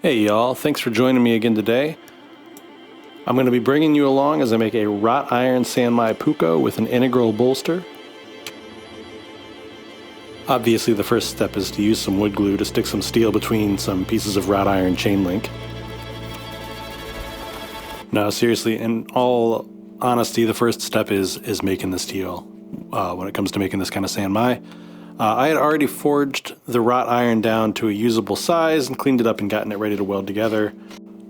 Hey y'all, thanks for joining me again today. I'm going to be bringing you along as I make a wrought iron Sanmai Puukko with an integral bolster. Obviously the first step is to use some wood glue to stick some steel between some pieces of wrought iron chain link. No, seriously, in all honesty, the first step is making the steel when it comes to making this kind of Sanmai. I had already forged the wrought iron down to a usable size and cleaned it up and gotten it ready to weld together.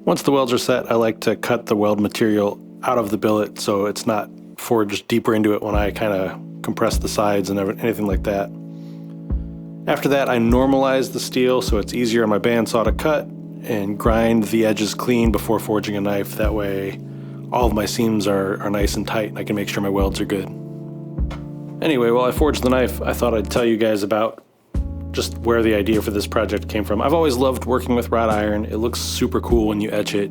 Once the welds are set, I like to cut the weld material out of the billet so it's not forged deeper into it when I kind of compress the sides and anything like that. After that, I normalize the steel so it's easier on my bandsaw to cut and grind the edges clean before forging a knife. That way, all of my seams are nice and tight and I can make sure my welds are good. Anyway, while I forged the knife, I thought I'd tell you guys about just where the idea for this project came from. I've always loved working with wrought iron. It looks super cool when you etch it.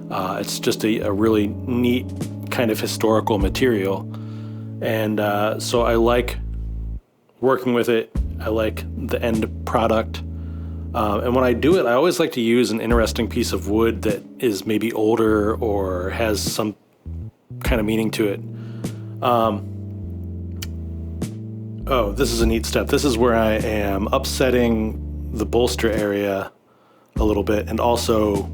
It's just a really neat kind of historical material. And so I like working with it. I like the end product. And when I do it, I always like to use an interesting piece of wood that is maybe older or has some kind of meaning to it. Oh, this is a neat step. This is where I am upsetting the bolster area a little bit and also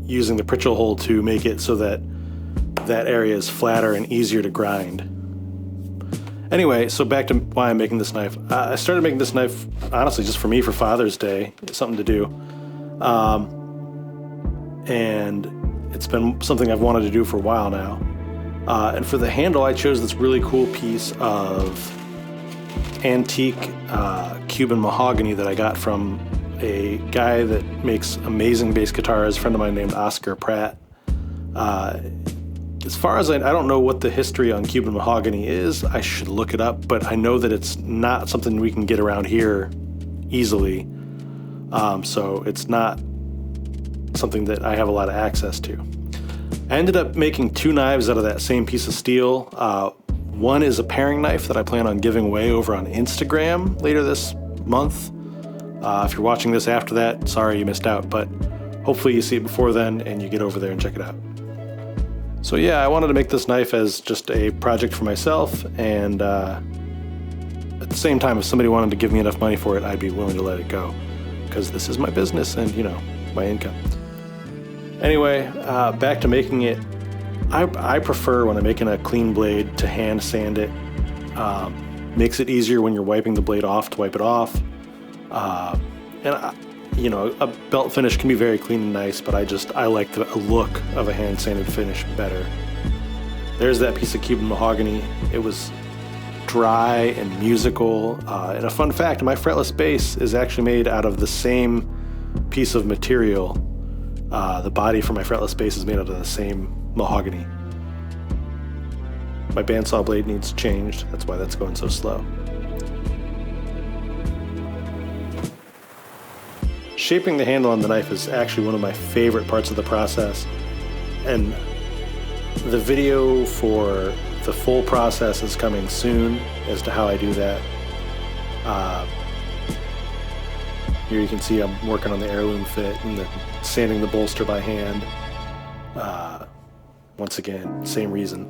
using the Pritchel hole to make it so that that area is flatter and easier to grind. Anyway, so back to why I'm making this knife. I started making this knife, honestly, just for me for Father's Day. It's something to do. And it's been something I've wanted to do for a while now. And for the handle, I chose this really cool piece of antique Cuban mahogany that I got from a guy that makes amazing bass guitars, a friend of mine named Oscar Pratt. As far as I don't know what the history on Cuban mahogany is. I should look it up, but I know that it's not something we can get around here easily. So it's not something that I have a lot of access to. I ended up making two knives out of that same piece of steel. One is a paring knife that I plan on giving away over on Instagram later this month. If you're watching this after that, sorry you missed out, but hopefully you see it before then and you get over there and check it out. So yeah, I wanted to make this knife as just a project for myself, and at the same time, if somebody wanted to give me enough money for it, I'd be willing to let it go, because this is my business and, you know, my income. Anyway, back to making it. I prefer, when I'm making a clean blade, to hand sand it. Makes it easier when you're wiping the blade off to wipe it off. You know, a belt finish can be very clean and nice, but I like the look of a hand sanded finish better. There's that piece of Cuban mahogany. It was dry and musical. And a fun fact, my fretless bass is actually made out of the same piece of material. The body for my fretless bass is made out of the same mahogany. My bandsaw blade needs changed. That's why that's going so slow. Shaping the handle on the knife is actually one of my favorite parts of the process. And the video for the full process is coming soon as to how I do that. Here you can see I'm working on the heirloom fit and sanding the bolster by hand. Once again, same reason.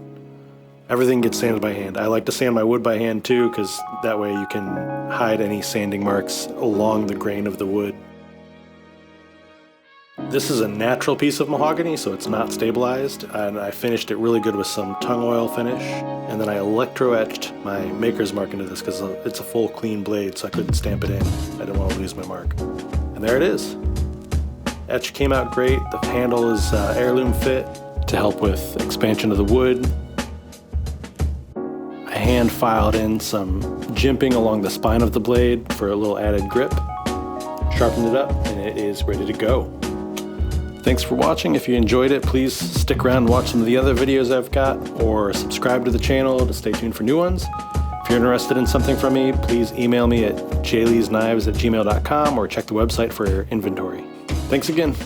Everything gets sanded by hand. I like to sand my wood by hand too, because that way you can hide any sanding marks along the grain of the wood. This is a natural piece of mahogany, so it's not stabilized, and I finished it really good with some tung oil finish, and then I electro-etched my maker's mark into this because it's a full clean blade, so I couldn't stamp it in. I didn't want to lose my mark. And there it is. Etch came out great. The handle is heirloom fit to help with expansion of the wood. I hand filed in some jimping along the spine of the blade for a little added grip. Sharpened it up, and it is ready to go. Thanks for watching. If you enjoyed it, please stick around and watch some of the other videos I've got, or subscribe to the channel to stay tuned for new ones. If you're interested in something from me, please email me at jayleesknives@gmail.com or check the website for inventory. Thanks again.